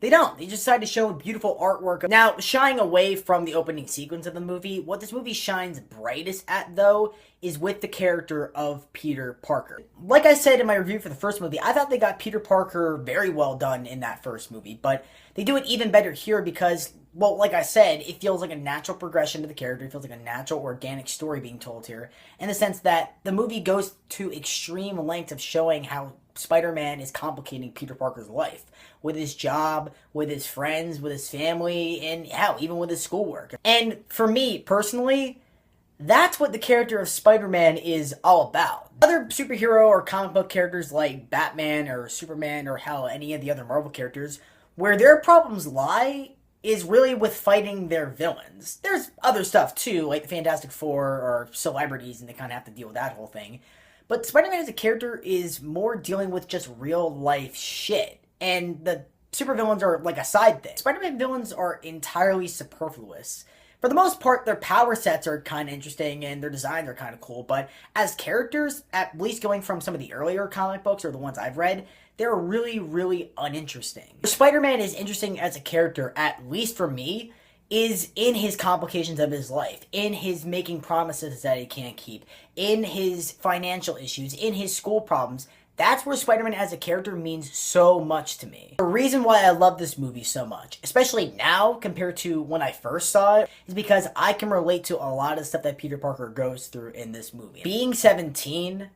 They don't. They just decide to show beautiful artwork. Now, shying away from the opening sequence of the movie, what this movie shines brightest at, though, is with the character of Peter Parker. Like I said in my review for the first movie, I thought they got Peter Parker very well done in that first movie, but they do it even better here because, well, like I said, it feels like a natural progression to the character. It feels like a natural, organic story being told here, in the sense that the movie goes to extreme lengths of showing how Spider-Man is complicating Peter Parker's life with his job, with his friends, with his family, and hell, even with his schoolwork. And for me, personally, that's what the character of Spider-Man is all about. Other superhero or comic book characters like Batman or Superman or hell, any of the other Marvel characters, where their problems lie is really with fighting their villains. There's other stuff too, like the Fantastic Four or celebrities, and they kind of have to deal with that whole thing. But Spider-Man as a character is more dealing with just real life shit. And the supervillains are like a side thing. Spider-Man villains are entirely superfluous. For the most part, their power sets are kind of interesting and their designs are kind of cool. But as characters, at least going from some of the earlier comic books or the ones I've read, they're really, really uninteresting. Spider-Man is interesting as a character, at least for me, is in his complications of his life, in his making promises that he can't keep, in his financial issues, in his school problems. That's where Spider-Man as a character means so much to me. The reason why I love this movie so much, especially now compared to when I first saw it, is because I can relate to a lot of stuff that Peter Parker goes through in this movie. Being 17,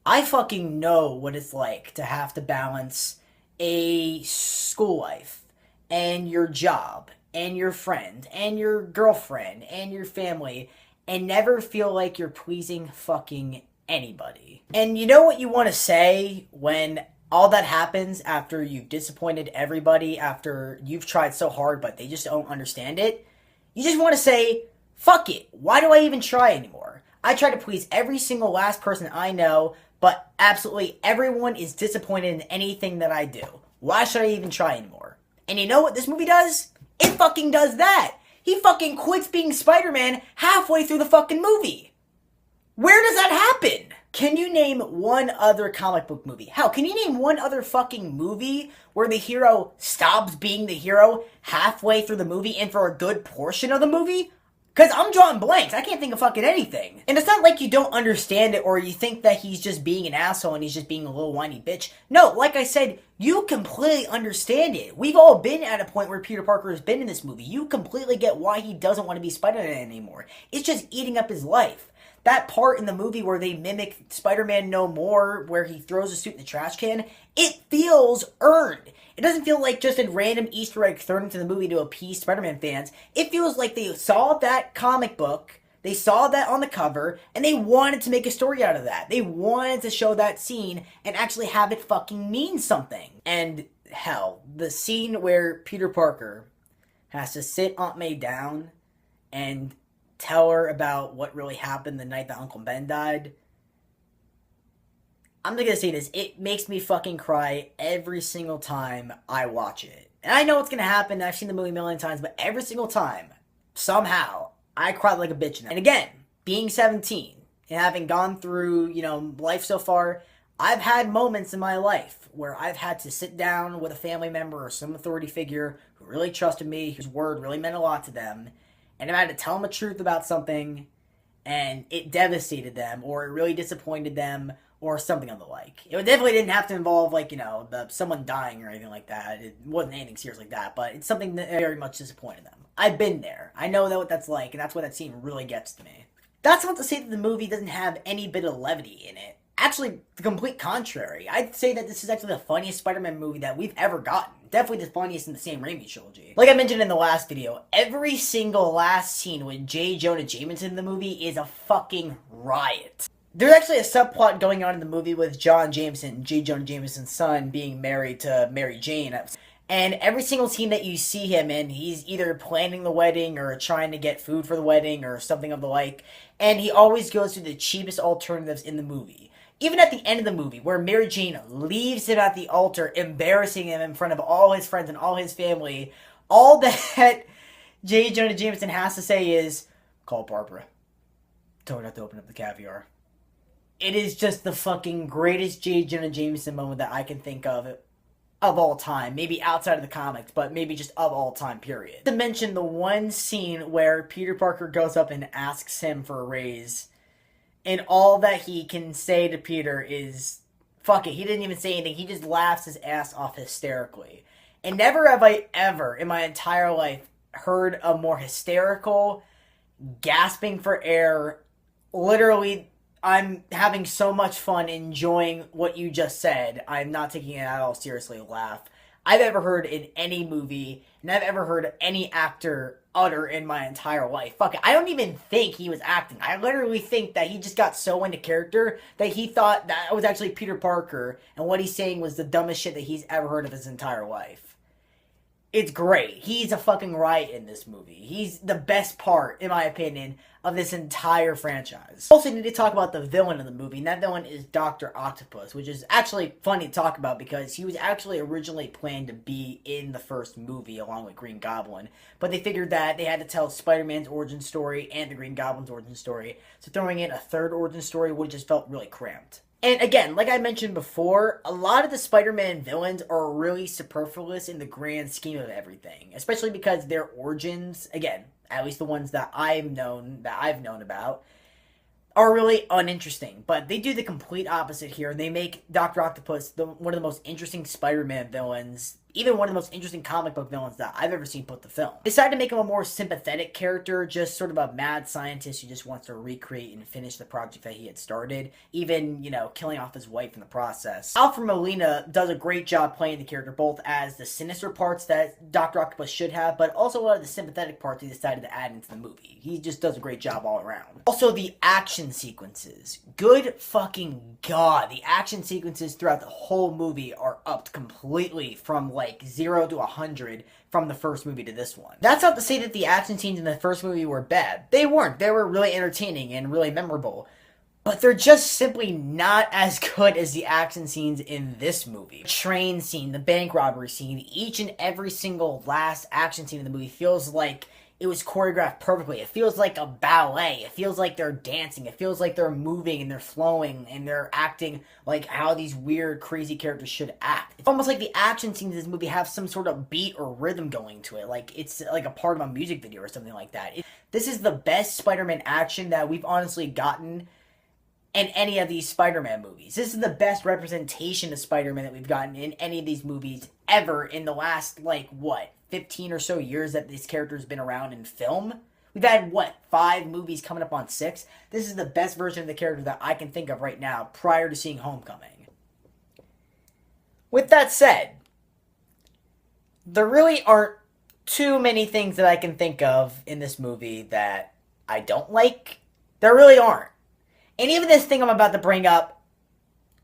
I fucking know what it's like to have to balance a school life and your job and your friend, and your girlfriend, and your family, and never feel like you're pleasing fucking anybody. And you know what you want to say when all that happens after you've disappointed everybody, after you've tried so hard but they just don't understand it? You just want to say, fuck it, why do I even try anymore? I try to please every single last person I know, but absolutely everyone is disappointed in anything that I do. Why should I even try anymore? And you know what this movie does? It fucking does that. He fucking quits being Spider-Man halfway through the fucking movie. Where does that happen? Can you name one other comic book movie? Hell, can you name one other fucking movie where the hero stops being the hero halfway through the movie and for a good portion of the movie? Because I'm drawing blanks. I can't think of fucking anything. And it's not like you don't understand it or you think that he's just being an asshole and he's just being a little whiny bitch. No, like I said, you completely understand it. We've all been at a point where Peter Parker has been in this movie. You completely get why he doesn't want to be Spider-Man anymore. It's just eating up his life. That part in the movie where they mimic Spider-Man No More, where he throws a suit in the trash can, it feels earned. It doesn't feel like just a random Easter egg thrown into the movie to appease Spider-Man fans. It feels like they saw that comic book, they saw that on the cover, and they wanted to make a story out of that. They wanted to show that scene and actually have it fucking mean something. And hell, the scene where Peter Parker has to sit Aunt May down and tell her about what really happened the night that Uncle Ben died. I'm not gonna say this, it makes me fucking cry every single time I watch it. And I know what's gonna happen, I've seen the movie a million times, but every single time, somehow, I cry like a bitch in it. And again, being 17, and having gone through, life so far, I've had moments in my life where I've had to sit down with a family member or some authority figure who really trusted me, whose word really meant a lot to them, and I had to tell them the truth about something, and it devastated them, or it really disappointed them, or something of the like. It definitely didn't have to involve, someone dying or anything like that. It wasn't anything serious like that, but it's something that very much disappointed them. I've been there. I know what that's like, and that's why that scene really gets to me. That's not to say that the movie doesn't have any bit of levity in it. Actually, the complete contrary. I'd say that this is actually the funniest Spider-Man movie that we've ever gotten. Definitely the funniest in the Sam Raimi trilogy. Like I mentioned in the last video, every single last scene with J. Jonah Jameson in the movie is a fucking riot. There's actually a subplot going on in the movie with John Jameson, J. Jonah Jameson's son, being married to Mary Jane. And every single scene that you see him in, he's either planning the wedding or trying to get food for the wedding or something of the like. And he always goes through the cheapest alternatives in the movie. Even at the end of the movie, where Mary Jane leaves him at the altar, embarrassing him in front of all his friends and all his family, all that J. Jonah Jameson has to say is, call Barbara. Tell her not to open up the caviar. It is just the fucking greatest J. Jonah Jameson moment that I can think of of all time, maybe outside of the comics, but maybe just of all time, period. To mention the one scene where Peter Parker goes up and asks him for a raise, and all that he can say to Peter is, fuck it, he didn't even say anything, he just laughs his ass off hysterically. And never have I ever, in my entire life, heard a more hysterical, gasping for air, literally, I'm having so much fun enjoying what you just said, I'm not taking it at all seriously, laugh, I've ever heard in any movie, and I've ever heard any actor utter in my entire life. Fuck it, I don't even think he was acting. I literally think that he just got so into character that he thought that was actually Peter Parker, and what he's saying was the dumbest shit that he's ever heard of his entire life. It's great. He's a fucking riot in this movie. He's the best part, in my opinion, of this entire franchise. Also need to talk about the villain of the movie, and that villain is Dr. Octopus, which is actually funny to talk about because he was actually originally planned to be in the first movie along with Green Goblin, but they figured that they had to tell Spider-Man's origin story and the Green Goblin's origin story, so throwing in a third origin story would have just felt really cramped. And again, like I mentioned before, a lot of the Spider-Man villains are really superfluous in the grand scheme of everything. Especially because their origins, again, at least the ones that I've known about, are really uninteresting. But they do the complete opposite here. They make Dr. Octopus one of the most interesting Spider-Man villains, even one of the most interesting comic book villains that I've ever seen put to film. They decided to make him a more sympathetic character, just sort of a mad scientist who just wants to recreate and finish the project that he had started, even, you know, killing off his wife in the process. Alfred Molina does a great job playing the character, both as the sinister parts that Dr. Octopus should have, but also a lot of the sympathetic parts he decided to add into the movie. He just does a great job all around. Also, the action sequences. Good fucking god, the action sequences throughout the whole movie are upped completely from like 0 to 100 from the first movie to this one. That's not to say that the action scenes in the first movie were bad. They weren't. They were really entertaining and really memorable. But they're just simply not as good as the action scenes in this movie. The train scene, the bank robbery scene, each and every single last action scene in the movie feels like it was choreographed perfectly. It feels like a ballet. It feels like they're dancing. It feels like they're moving and they're flowing and they're acting like how these weird, crazy characters should act. It's almost like the action scenes in this movie have some sort of beat or rhythm going to it. Like it's like a part of a music video or something like that. This is the best Spider-Man action that we've honestly gotten in any of these Spider-Man movies. This is the best representation of Spider-Man that we've gotten in any of these movies ever in the last, like, what, 15 or so years that this character's been around in film? We've had, what, 5 movies coming up on 6? This is the best version of the character that I can think of right now prior to seeing Homecoming. With that said, there really aren't too many things that I can think of in this movie that I don't like. There really aren't. And even this thing I'm about to bring up,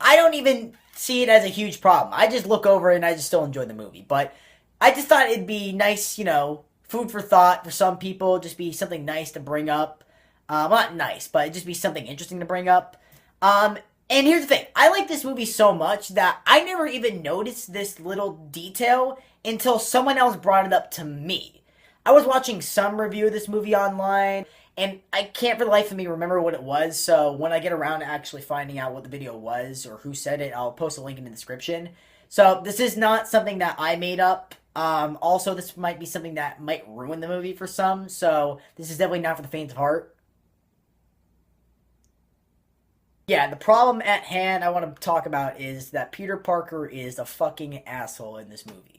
I don't even see it as a huge problem. I just look over it and I just still enjoy the movie. But I just thought it'd be nice, you know, food for thought for some people. Just be something nice to bring up. Not nice, but it'd just be something interesting to bring up. And here's the thing. I like this movie so much that I never even noticed this little detail until someone else brought it up to me. I was watching some review of this movie online, and I can't for the life of me remember what it was, so when I get around to actually finding out what the video was or who said it, I'll post a link in the description. So this is not something that I made up. Also, this might be something that might ruin the movie for some, so this is definitely not for the faint of heart. Yeah, the problem at hand I want to talk about is that Peter Parker is a fucking asshole in this movie.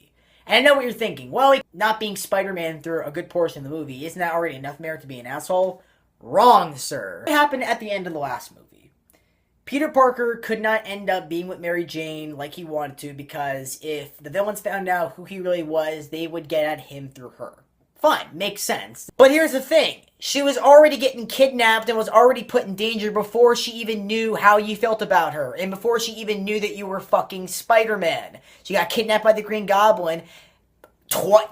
And I know what you're thinking. Well, not being Spider-Man through a good portion of the movie, isn't that already enough merit to be an asshole? Wrong, sir. What happened at the end of the last movie? Peter Parker could not end up being with Mary Jane like he wanted to because if the villains found out who he really was, they would get at him through her. Fine, makes sense. But here's the thing. She was already getting kidnapped and was already put in danger before she even knew how you felt about her. And before she even knew that you were fucking Spider-Man. She got kidnapped by the Green Goblin.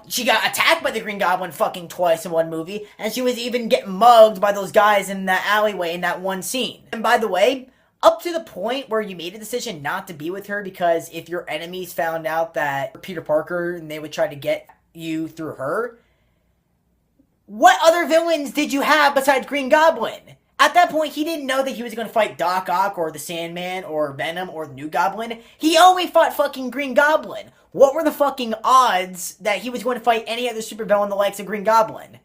She got attacked by the Green Goblin fucking twice in one movie. And she was even getting mugged by those guys in that alleyway in that one scene. And by the way, up to the point where you made a decision not to be with her because if your enemies found out that Peter Parker and they would try to get you through her, what other villains did you have besides Green Goblin? At that point, he didn't know that he was going to fight Doc Ock or the Sandman or Venom or the New Goblin. He only fought fucking Green Goblin. What were the fucking odds that he was going to fight any other supervillain the likes of Green Goblin?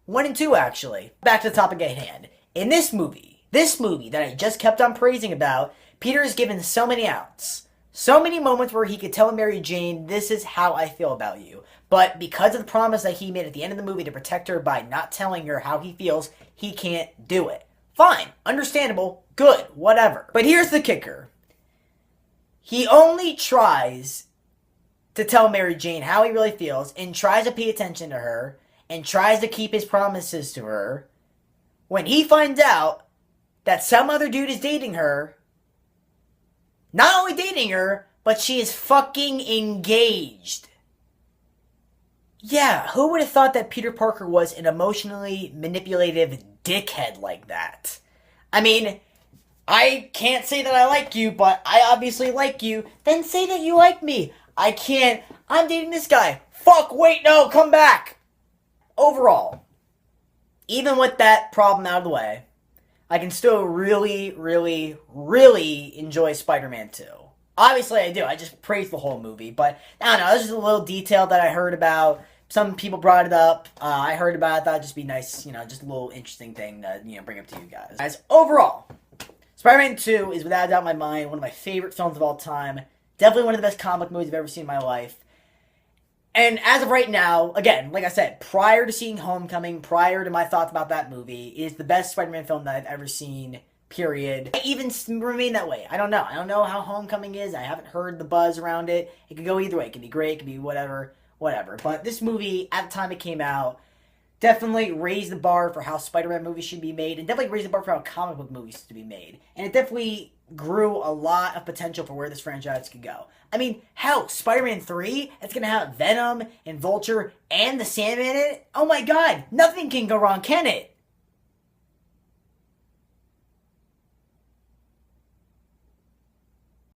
1 and 2, actually. Back to the topic at hand. In this movie that I just kept on praising about, Peter is given so many outs. So many moments where he could tell Mary Jane, this is how I feel about you. But because of the promise that he made at the end of the movie to protect her by not telling her how he feels, he can't do it. Fine. Understandable. Good. Whatever. But here's the kicker. He only tries to tell Mary Jane how he really feels and tries to pay attention to her and tries to keep his promises to her when he finds out that some other dude is dating her. Not only dating her, but she is fucking engaged. Yeah, who would have thought that Peter Parker was an emotionally manipulative dickhead like that? I mean, I can't say that I like you, but I obviously like you. Then say that you like me. I can't. I'm dating this guy. Fuck, wait, no, come back. Overall, even with that problem out of the way, I can still really, really, really enjoy Spider-Man 2. Obviously, I do. I just praise the whole movie. But, I don't know, this is a little detail that I heard about. Some people brought it up. I heard about it. I thought it'd just be nice, just a little interesting thing to, bring up to you guys. As overall, Spider-Man 2 is without a doubt in my mind one of my favorite films of all time. Definitely one of the best comic movies I've ever seen in my life. And as of right now, again, like I said, prior to seeing Homecoming, prior to my thoughts about that movie, it is the best Spider-Man film that I've ever seen, period. I even remain that way. I don't know. I don't know how Homecoming is. I haven't heard the buzz around it. It could go either way. It could be great. It could be whatever. But this movie, at the time it came out, definitely raised the bar for how Spider-Man movies should be made, and definitely raised the bar for how comic book movies should be made. And it definitely grew a lot of potential for where this franchise could go. I mean, hell, Spider-Man 3, it's going to have Venom and Vulture and the Sandman in it. Oh my god, nothing can go wrong, can it?